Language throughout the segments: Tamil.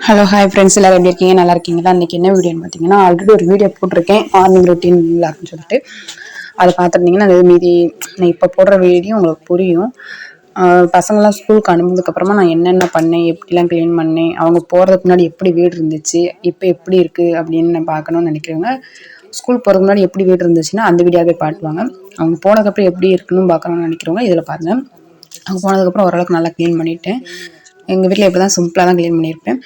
ஹலோ ஹாய் ஃப்ரெண்ட்ஸ், எல்லாரும் எப்படி இருக்கீங்க? நல்லா இருக்கீங்களா? இன்றைக்கி என்ன வீடியோன்னு பார்த்தீங்கன்னா, ஆல்ரெடி ஒரு வீடியோ போட்டிருக்கேன் மார்னிங் ரொட்டீன் அப்படின்னு சொல்லிட்டு. அதை பார்த்துருந்தீங்கன்னா அது மீதி நான் இப்போ போடுற வீடியோ உங்களுக்கு புரியும். பசங்களாம் ஸ்கூலுக்கு அனுப்புனதுக்கப்புறமா நான் என்னென்ன பண்ணேன், எப்படிலாம் க்ளீன் பண்ணேன், அவங்க போகிறதுக்கு முன்னாடி எப்படி வீடு இருந்துச்சு, இப்போ எப்படி இருக்குது அப்படின்னு நான் பார்க்கணுன்னு நினைக்கிறவங்க, ஸ்கூல் போகிறதுக்கு முன்னாடி எப்படி வீடு இருந்துச்சுன்னா அந்த வீடியோவே பாட்டுவாங்க. அவங்க போனதுக்கப்புறம் எப்படி இருக்குன்னு பார்க்கணுன்னு நினைக்கிறவங்க இதில் பாருங்கள். அவங்க போனதுக்கப்புறம் ஓரளவுக்கு நல்லா க்ளீன் பண்ணிவிட்டேன். எங்கள் வீட்டில் இப்படி தான் சிம்பிளாக தான் க்ளீன் பண்ணியிருப்பேன்.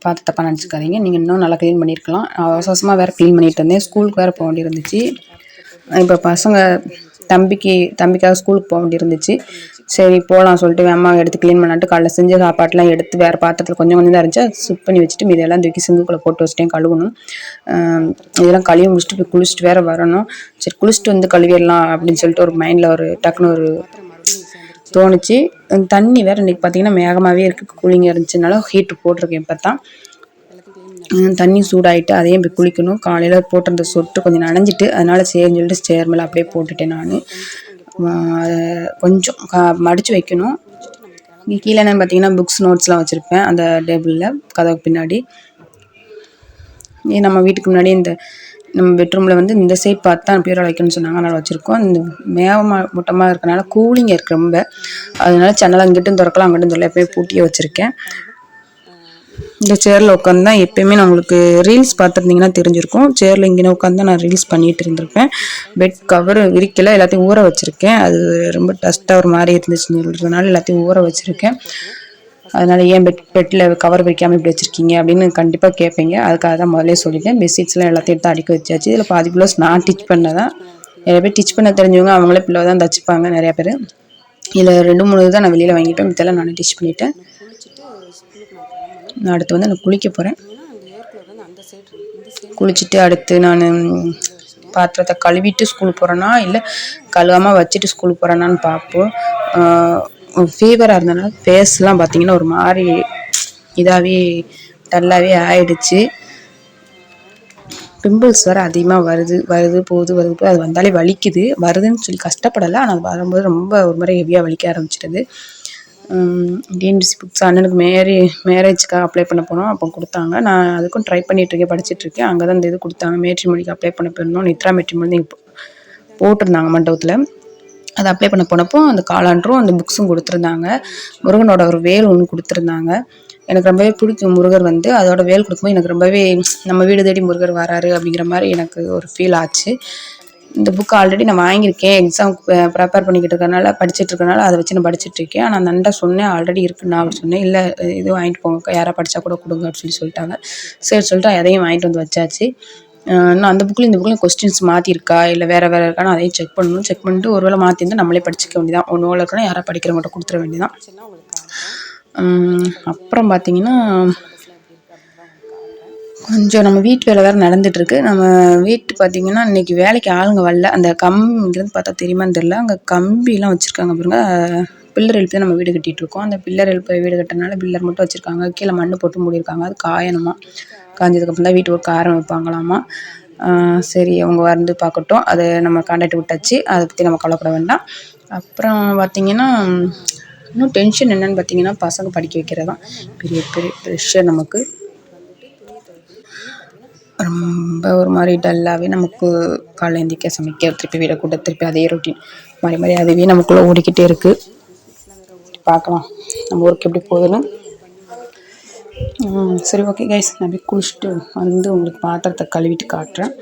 பார்த்து தப்பாக நினச்சிக்காதீங்க. நீங்கள் இன்னும் நல்லா க்ளீன் பண்ணியிருக்கலாம். அவசரமாக வேறு க்ளீன் பண்ணிட்டு இருந்தேன். ஸ்கூலுக்கு வேறு போக வேண்டியிருந்துச்சு. இப்போ தம்பிக்காக ஸ்கூலுக்கு போக வேண்டியிருந்துச்சு. சரி போகலாம் சொல்லிட்டு அம்மா எடுத்து க்ளீன் பண்ணாட்டு காலைல செஞ்ச சாப்பாட்டெலாம் எடுத்து வேறு பாத்திரத்தில் கொஞ்சம் கொஞ்சம் தான் இருந்துச்சு. அது சுட் பண்ணி வச்சுட்டு இதெல்லாம் தூக்கி சிங்குக்குள்ளே போட்டு வச்சுட்டேன் கழுவணும். இதெல்லாம் கழுவி முடிச்சுட்டு போய் குளிச்சுட்டு வேறு வரணும். சரி குளிச்சுட்டு வந்து கழுவிடலாம் அப்படின்னு சொல்லிட்டு ஒரு மைண்டில் ஒரு டக்குன்னு ஒரு தோணுச்சு. தண்ணி வேறு இன்றைக்கி பார்த்திங்கன்னா மேகமாகவே இருக்குது. கூலிங்காக இருந்துச்சுனால ஹீட்ரு போட்டிருக்கேன். இப்போ தான் தண்ணி சூடாகிட்டு அதையும் போய் குளிக்கணும். காலையில் போட்டிருந்த சொட்டு கொஞ்சம் நனைஞ்சிட்டு அதனால் சரின்னு சொல்லிட்டு சேர் மேலே அப்படியே போட்டுட்டேன். நான் அதை கொஞ்சம் மடித்து வைக்கணும். இங்கே கீழே என்னென்னு பார்த்தீங்கன்னா புக்ஸ் நோட்ஸ்லாம் வச்சுருப்பேன் அந்த டேபிளில் கதவுக்கு பின்னாடி. நம்ம வீட்டுக்கு முன்னாடி நம்ம பெட்ரூமில் வந்து இந்த சைட் பார்த்து தான் பியூரா வைக்கணும்னு சொன்னாங்க. அதனால் வச்சுருக்கோம். இந்த மூட்டமாக இருக்கனால கூலிங்காக இருக்குது ரொம்ப. அதனால ஜன்னலை அங்கிட்டும் திறக்கலாம் அங்கிட்டும் திறக்கலாம் எப்போயுமே பூட்டியே வச்சுருக்கேன். இந்த சேரில் உட்காந்து தான் எப்போயுமே நான் உங்களுக்கு ரீல்ஸ் பார்த்துருந்தீங்கன்னா தெரிஞ்சிருக்கும். சேரில் இங்கே உட்காந்து தான் நான் ரீல்ஸ் பண்ணிகிட்டு இருந்திருப்பேன். பெட் கவர் விரிக்கலை, எல்லாத்தையும் ஊற வச்சுருக்கேன். அது ரொம்ப டஸ்ட்டாக ஒரு மாதிரி இருந்துச்சுன்றதுனால எல்லாத்தையும் ஊற வச்சுருக்கேன். அதனால் ஏன் பெட்டில் கவர் வைக்காமல் இப்படி வச்சுருக்கீங்க அப்படின்னு கண்டிப்பாக கேட்பீங்க. அதுக்காக தான் முதல்ல சொல்லிட்டேன். பெட்ஷீட்ஸ்லாம் எல்லாத்தையும் எடுத்து அடுக்கி வச்சாச்சு. இதில் பாதி ப்ளவுஸ் நான் டிச் பண்ணதான். நிறைய பேர் டிச் பண்ண தெரிஞ்சவங்க அவங்களே பிள்ளை தான் தச்சுப்பாங்க நிறையா பேர். இதில் 2-3 தான் நான் வெளியில் வாங்கிப்பேன். இதெல்லாம் நான் டிச் பண்ணிவிட்டேன். நான் அடுத்து வந்து நான் குளிக்க போகிறேன். குளிச்சுட்டு அடுத்து நான் பாத்திரத்தை கழுவிட்டு ஸ்கூலுக்கு போகிறேன்னா இல்லை கழுவாமல் வச்சுட்டு ஸ்கூலுக்கு போகிறேன்னான்னு பார்ப்போம். ஃபீவராக இருந்தனால ஃபேஸ்லாம் பார்த்திங்கன்னா ஒரு மாதிரி இதாகவே டல்லாகவே ஆயிடுச்சு. பிம்பிள்ஸ் வேறு அதிகமாக வருது போகுது. அது வந்தாலே வலிக்குது. வருதுன்னு சொல்லி கஷ்டப்படலை, ஆனால் அது வரும்போது ரொம்ப ஒரு மாதிரி ஹெவியாக வலிக்க ஆரம்பிச்சிடுது. டிஎன்பிஎஸ்சி புக்ஸ் அண்ணனுக்கு மேரேஜுக்காக அப்ளை பண்ண போனோம். அப்போ கொடுத்தாங்க. நான் அதுக்கும் ட்ரை பண்ணிகிட்ருக்கேன், படிச்சுட்ருக்கேன். அங்கே தான் இந்த இது கொடுத்தாங்க. மேட்ரிமோனிக்கு அப்ளை பண்ண போயிருந்தோம். நித்ரா மேட்ரிமோனி போட்டிருந்தாங்க மண்டபத்தில். அதை அப்ளை பண்ண போனப்போ அந்த காலாண்டரும் அந்த புக்ஸும் கொடுத்துருந்தாங்க. முருகனோட ஒரு வேல் ஒன்று கொடுத்துருந்தாங்க. எனக்கு ரொம்பவே பிடிக்கும் முருகர் வந்து. அதோட வேல் கொடுக்கும்போது எனக்கு ரொம்பவே நம்ம வீடு தேடி முருகர் வராரு அப்படிங்கிற மாதிரி எனக்கு ஒரு ஃபீல் ஆச்சு. இந்த புக் ஆல்ரெடி நான் வாங்கியிருக்கேன். எக்ஸாம் ப்ரிப்பேர் பண்ணிக்கிட்டு இருக்கனால படிச்சுட்ருக்கனால அதை வச்சு நான் படிச்சுட்ருக்கேன். ஆனால் அந்த அண்ணா சொன்னேன் ஆல்ரெடி இருக்குண்ணா அப்படின்னு சொன்னேன். இல்லை இது வாங்கிட்டு போங்க, யாராவது படித்தா கூட கொடுங்க அப்படின்னு சொல்லிட்டாங்க. சரி சொல்லிட்டு அதையும் வாங்கிட்டு வந்து வச்சாச்சு. இன்னும் அந்த புக்கில் இந்த புக்கில் கொஸ்டின்ஸ் மாற்றிருக்கா இல்லை வேறு இருக்கான்னு அதையும் செக் பண்ணணும். செக் பண்ணிட்டு ஒருவேளை மாற்றிருந்தால் நம்மளே படிச்சிக்க வேண்டியதான். ஒன்று இருக்குன்னா யாராவது படிக்கிறவங்கள்ட்ட கொடுத்துட வேண்டியதான். அப்புறம் பார்த்திங்கன்னா கொஞ்சம் நம்ம வீட்டு வேலை வேறு நடந்துகிட்ருக்கு. நம்ம வீட்டு பார்த்திங்கன்னா இன்றைக்கி வேலைக்கு ஆளுங்க வரல. அந்த கம்பிங்கிறது பார்த்தா தெரியுமான்னு தெரில, அங்கே கம்பிலாம் வச்சுருக்காங்க பாருங்க. பில்லர் எழுப்பி தான் நம்ம வீடு கட்டிகிட்ருக்கோம். அந்த பில்லர் எழுப்ப வீடு கட்டினால பில்லர் மட்டும் வச்சுருக்காங்க. கீழே மண் போட்டு மூடியிருக்காங்க. அது காயணுமா. காஞ்சதுக்கப்புறம் தான் வீட்டு ஒரு காரம் வைப்பாங்களாமா. சரி அவங்க வந்து பார்க்கட்டும். அதை நம்ம கான்டாக்ட் விட்டாச்சு. அதை பற்றி நம்ம கவலைப்பட வேண்டாம். அப்புறம் பார்த்திங்கன்னா இன்னும் டென்ஷன் என்னென்னு பார்த்திங்கன்னா பசங்க படிக்க வைக்கிறது தான் பெரிய ப்ரெஷர் நமக்கு. ரொம்ப ஒரு மாதிரி டல்லாகவே நமக்கு காலைல எந்திரிக்க சமைக்க திருப்பி வீடை கூட்ட திருப்பி அதே ரொட்டீன் மாதிரி அதுவே நமக்குள்ளே ஓடிக்கிட்டே இருக்குது. பார்க்கலாம் நம்ம ஒர்க் எப்படி போகுதுன்னு. சரி ஓகே கைஸ், நான் போய் குளிச்சுட்டு வந்து உங்களுக்கு பாத்திரத்தை கழுவிட்டு காட்டுறேன்.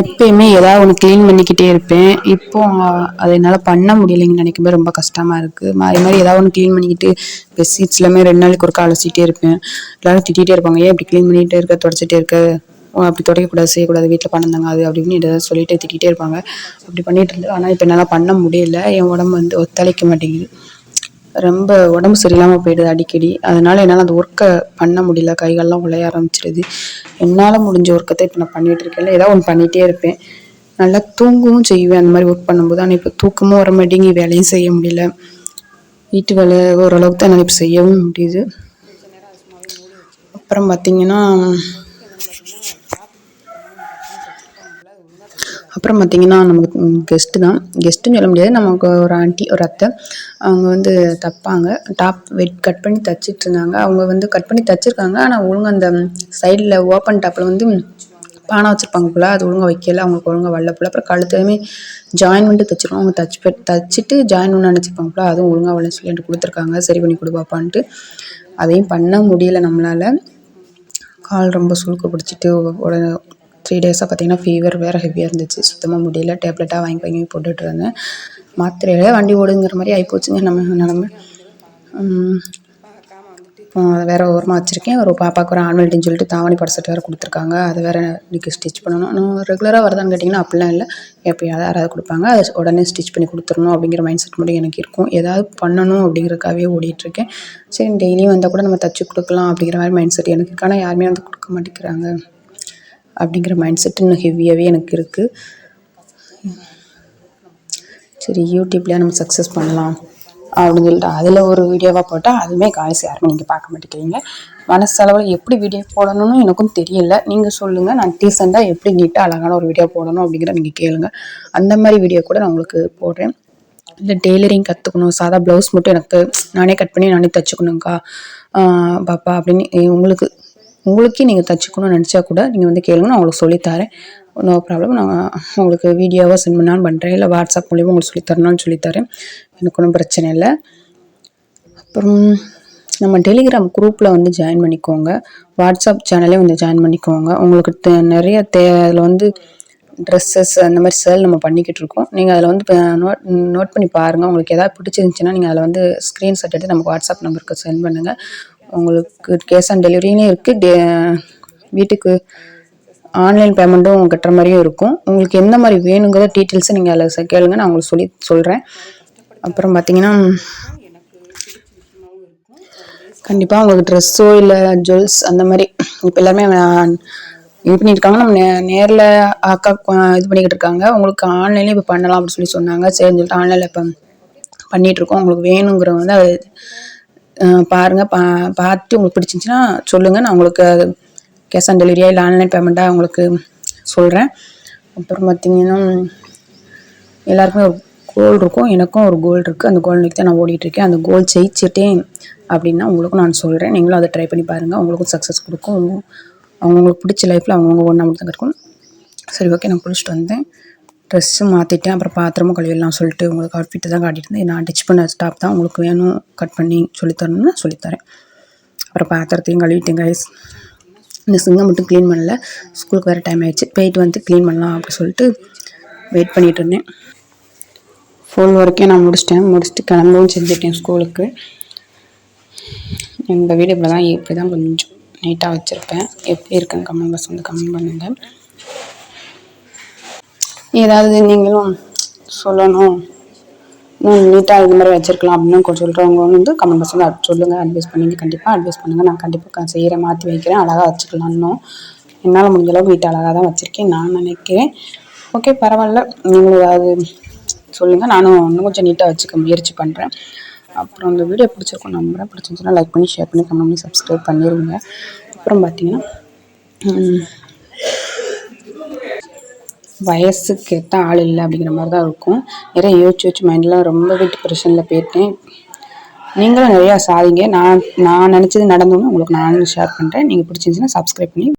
எப்பயுமே ஏதாவது ஒன்று க்ளீன் பண்ணிக்கிட்டே இருப்பேன். இப்போது அதை என்னால் பண்ண முடியலைங்கன்னு நினைக்கும்போது ரொம்ப கஷ்டமாக இருக்குது. மாதிரி ஏதாவது ஒன்று க்ளீன் பண்ணிக்கிட்டு பெட்ஷீட்ஸ் எல்லாமே 2 நாளைக்கு ஒரு அலசிட்டே இருப்பேன். எல்லோரும் திட்டிகிட்டே இருப்பாங்க, ஏன் இப்படி க்ளீன் பண்ணிகிட்டே இருக்க, தொடச்சிட்டே இருக்க, அப்படி துடைக்கக்கூடாது, செய்யக்கூடாது, வீட்டில் பண்ணந்தாங்க அது அப்படின்னு ஏதாவது சொல்லிட்டு திட்டிகிட்டே இருப்பாங்க. அப்படி பண்ணிகிட்டு இருந்தேன். ஆனால் இப்போ என்னால் பண்ண முடியல. என் உடம்பு வந்து ஒத்துழைக்க மாட்டேங்குது. ரொம்ப உடம்பு சரியில்லாமல் போயிடுது அடிக்கடி. அதனால் என்னால் அந்த ஒர்க்கை பண்ண முடியல. கைகாலெலாம் உழைய ஆரம்பிச்சிடுது. என்னால் முடிஞ்ச ஒர்க்கத்தை இப்போ நான் பண்ணிகிட்டு இருக்கேன். ஏதாவது ஒன்று பண்ணிகிட்டே இருப்பேன். நல்லா தூங்கவும் செய்வேன் அந்த மாதிரி ஒர்க் பண்ணும்போது. ஆனால் இப்போ தூக்கமும் வர மாட்டேங்கி, வேலையும் செய்ய முடியல. வீட்டு வேலை ஓரளவுக்கு தான் என்னால் இப்போ செய்யவும் முடியுது. அப்புறம் பார்த்திங்கன்னா அப்புறம் பார்த்திங்கன்னா நமக்கு கெஸ்ட்டு தான், கெஸ்ட்டுன்னு சொல்ல முடியாது, நமக்கு ஒரு ஆண்டி ஒரு அத்தை. அவங்க வந்து தைப்பாங்க, டாப் கட் பண்ணி தைச்சிட்ருந்தாங்க. அவங்க வந்து கட் பண்ணி தைச்சிருக்காங்க, ஆனால் ஒழுங்காக அந்த சைடில் ஓப்பன் டாப்பில் வந்து பானை வச்சுருப்பாங்க போல், அது ஒழுங்காக வைக்கல, அவங்களுக்கு ஒழுங்காக வரல போல். அப்புறம் கழுத்துலையுமே ஜாயின் பண்ணிட்டு தைச்சிருக்கோம், அவங்க தைச்சிட்டு ஜாயின் ஒன்று நினச்சிருப்பாங்க போல், அதுவும் ஒழுங்காக வரலன்னு சொல்லி என்கிட்ட கொடுத்துருக்காங்க. சரி பண்ணி கொடு பாப்பான்ட்டு. அதையும் பண்ண முடியலை நம்மளால். கால் ரொம்ப சுளுக்கு பிடிச்சிட்டு ஒரு 3 டேஸாக பார்த்திங்கன்னா ஃபீவர் வேறு ஹெவியாக இருந்துச்சு. சுத்தமாக முடியல. டேப்லெட்டாக வாங்கி போட்டுட்டு இருந்தேன். மாத்திரையிலே வண்டி ஓடுங்கிற மாதிரி ஆகிப்போச்சுங்க நம்ம நிலமை. அதை வேறு ஓரமாக வச்சுருக்கேன். ஒரு பாப்பாவுக்கு ஒரு ஆனுவல் டேன்னு சொல்லிட்டு தாவணி படசெட் வேறு கொடுத்துருக்காங்க. அது வேறு இன்றைக்கி ஸ்டிச் பண்ணணும். நான் ரெகுலராக வருதான்னு கேட்டிங்கன்னா அப்படிலாம் இல்லை. எப்போயாவது யாராவது கொடுப்பாங்க, அதை உடனே ஸ்டிச் பண்ணி கொடுத்துடணும் அப்படிங்கிற மைண்ட் செட் மட்டும் எனக்கு இருக்கும். ஏதாவது பண்ணணும் அப்படிங்கிறக்காகவே ஓடிட்டுருக்கேன். சரி டெய்லியும் வந்தால் கூட நம்ம தச்சு கொடுக்கலாம் அப்படிங்கிற மாதிரி மைண்ட் செட் எனக்கு இருக்குது. ஆனால் யாருமே வந்து கொடுக்க மாட்டேங்கிறாங்க அப்படிங்கிற மைண்ட் செட் இன்னும் ஹெவியாகவே எனக்கு இருக்குது. சரி யூடியூப்லேயே நம்ம சக்ஸஸ் பண்ணலாம் அப்படின்னு சொல்லிட்டு அதில் ஒரு வீடியோவாக போட்டால் அதுவுமே காய்ஸ் யாருமே நீங்கள் பார்க்க மாட்டேங்கிறீங்க. மனசளவில் எப்படி வீடியோ போடணும்னு எனக்கும் தெரியல. நீங்கள் சொல்லுங்கள், நான் டீசெண்டாக எப்படி நீட்டாக அழகான ஒரு வீடியோ போடணும் அப்படிங்கிற நீங்கள் கேளுங்க. அந்த மாதிரி வீடியோ கூட நான் உங்களுக்கு போடுறேன். இல்லை டெய்லரிங் கற்றுக்கணும், சாதா ப்ளவுஸ் மட்டும் எனக்கு நானே கட் பண்ணி நானே தைச்சிக்கணுங்க்கா பாப்பா அப்படின்னு உங்களுக்கே நீங்கள் தைச்சிக்கணும்னு நினச்சா கூட நீங்கள் வந்து கேளுங்க, நான் உங்களுக்கு சொல்லித்தரேன். No problem. நான் உங்களுக்கு வீடியோவாக சென்ட் பண்ணாலும் பண்ணுறேன், இல்லை வாட்ஸ்அப் மூலியமாக உங்களுக்கு சொல்லித்தரணும்னு சொல்லித்தரேன். எனக்கு ஒன்றும் பிரச்சனை இல்லை. அப்புறம் நம்ம டெலிகிராம் குரூப்பில் வந்து ஜாயின் பண்ணிக்கோங்க, வாட்ஸ்அப் சேனலே வந்து ஜாயின் பண்ணிக்கோங்க. உங்களுக்கு நிறைய அதில் வந்து ட்ரெஸ்ஸஸ் அந்த மாதிரி சேல் நம்ம பண்ணிக்கிட்டு இருக்கோம். நீங்கள் அதில் வந்து நோட் பண்ணி பாருங்கள். உங்களுக்கு எதாவது பிடிச்சிருந்துச்சின்னா நீங்கள் அதில் வந்து ஸ்க்ரீன்ஷாட் எடுத்து நமக்கு வாட்ஸ்அப் நம்பருக்கு சென்ட் பண்ணுங்கள். உங்களுக்கு கேஷ் ஆன் டெலிவரினே இருக்குது, வீட்டுக்கு ஆன்லைன் பேமெண்ட்டும் கட்டுற மாதிரியும் இருக்கும். உங்களுக்கு எந்த மாதிரி வேணுங்கிற டீட்டெயில்ஸை நீங்கள் அதில் கேளுங்க, நான் உங்களுக்கு சொல்கிறேன். அப்புறம் பார்த்திங்கன்னா கண்டிப்பாக உங்களுக்கு ட்ரெஸ்ஸோ இல்லை ஜுவல்ஸ் அந்த மாதிரி இப்போ எல்லாருமே இது பண்ணியிருக்காங்க. நம்ம நேரில் அக்கா இது பண்ணிக்கிட்டு இருக்காங்க. உங்களுக்கு ஆன்லைனில் இப்போ பண்ணலாம் அப்படின்னு சொல்லி சொன்னாங்க. சரின்னு சொல்லிட்டு ஆன்லைனில் இப்போ பண்ணிகிட்ருக்கோம். உங்களுக்கு வேணுங்கிறவங்க வந்து அது பாருங்கள், பார்த்து உங்களுக்கு பிடிச்சிருந்துச்சின்னா சொல்லுங்கள். நான் உங்களுக்கு கேஷ் ஆன் டெலிவரியா இல்லை ஆன்லைன் பேமெண்ட்டாக உங்களுக்கு சொல்கிறேன். அப்புறம் பார்த்திங்கன்னா எல்லாருக்குமே ஒரு கோல் இருக்கும், எனக்கும் ஒரு கோல் இருக்குது. அந்த கோல் நோக்கி தான் நான் ஓடிட்டுருக்கேன். அந்த கோல் ஜெயிச்சிட்டேன் அப்படின்னா உங்களுக்கும் நான் சொல்கிறேன். நீங்களும் அதை ட்ரை பண்ணி பாருங்கள், உங்களுக்கும் சக்ஸஸ் கொடுக்கும். அவங்களுக்கு பிடிச்ச லைஃப்பில் அவங்கவுங்க ஒன்றா மட்டும் தான் இருக்கும். சரி ஓகே, நான் குளிச்சுட்டு வந்தேன், ட்ரெஸ்ஸும் மாற்றிட்டேன், அப்புறம் பாத்திரமும் கழுவிடலாம் சொல்லிட்டு உங்களுக்கு அவுட்ஃபிட்டு தான் காட்டிட்டு இருந்தேன். நான் டிச் பண்ண ஸ்டாப் தான், உங்களுக்கு வேணும் கட் பண்ணி சொல்லித்தரணும்னு சொல்லித்தரேன். அப்புறம் பாத்திரத்தையும் கழுவிட்டேன் கைஸ். இந்த சிங்கம் மட்டும் க்ளீன் பண்ணல, ஸ்கூலுக்கு வேறு டைம் ஆகிடுச்சு, போயிட்டு வந்து க்ளீன் பண்ணலாம் அப்படி சொல்லிட்டு வெயிட் பண்ணிகிட்டு இருந்தேன். ஃபுல் ஒர்க்கே நான் முடிச்சுட்டு கிளம்பவும் செஞ்சுட்டேன் ஸ்கூலுக்கு. இந்த வீடு இப்படி தான் கொஞ்சம் நீட்டாக வச்சுருப்பேன். எப்படி இருக்குன்னு கமெண்ட் பாக்ஸ் வந்து கமெண்ட் பண்ணுங்கள். ஏதாவது நீங்களும் சொல்லணும், இன்னும் நீட்டாக இது மாதிரி வச்சுருக்கலாம் அப்படின்னு கொஞ்சம் சொல்கிறவங்க வந்து கமெண்ட் பாக்ஸ் வந்து சொல்லுங்கள். அட்வைஸ் பண்ணிங்க, கண்டிப்பாக அட்வைஸ் பண்ணுங்கள். நான் கண்டிப்பாக செய்கிறேன், மாற்றி வைக்கிறேன், அழகாக வச்சுக்கலாம். இன்னும் என்னால் முடிஞ்ச அளவுக்கு வீட்டை அழகாக தான் வச்சுருக்கேன் நான் நினைக்கிறேன். ஓகே பரவாயில்ல, நீங்களும் ஏதாவது சொல்லுங்கள், நானும் இன்னும் கொஞ்சம் நீட்டாக வச்சுக்க முயற்சி பண்ணுறேன். அப்புறம் இந்த வீடியோ பிடிச்சிருக்கும் நம்புகிறேன். பிடிச்சிருந்துச்சுன்னா லைக் பண்ணி ஷேர் பண்ணி கமெண்ட் பண்ணி சப்ஸ்கிரைப் பண்ணிடுங்க. அப்புறம் பார்த்திங்கன்னா வயசுக்கு ஏற்ற ஆள் இல்லை அப்படிங்கிற மாதிரி தான் இருக்கும். நிறைய யோசிச்சு மைண்டெலாம் ரொம்பவே டிப்ரெஷனில் போயிட்டேன். நீங்களும் நிறையா சாதிங்க. நான் நினச்சது நடந்தோன்னு உங்களுக்கு நானும் ஷேர் பண்ணுறேன். நீங்கள் பிடிச்சிருந்துச்சின்னா சப்ஸ்கிரைப் பண்ணி